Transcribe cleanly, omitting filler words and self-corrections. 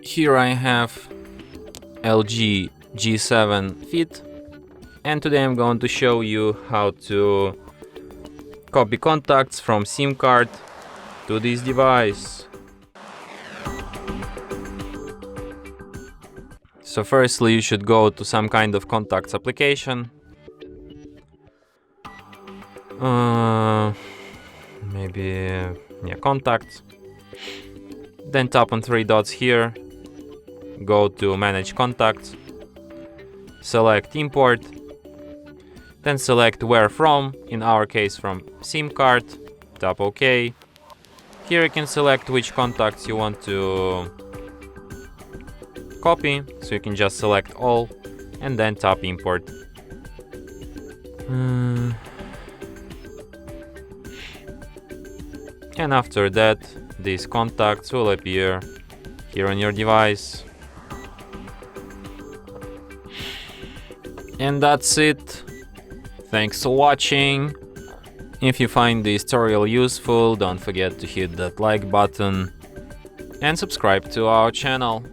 Here I have LG G7 Fit, and today I'm going to show you how to copy contacts from SIM card to this device. So firstly, you should go to some kind of contacts application. Contacts. Then tap on three dots here, go to manage contacts, select import, then select where from, in our case from SIM card, tap OK. Here you can select which contacts you want to copy, so you can just select all and then tap import. And after that, these contacts will appear here on your device. And that's it. Thanks for watching. If you find this tutorial useful, don't forget to hit that like button and subscribe to our channel.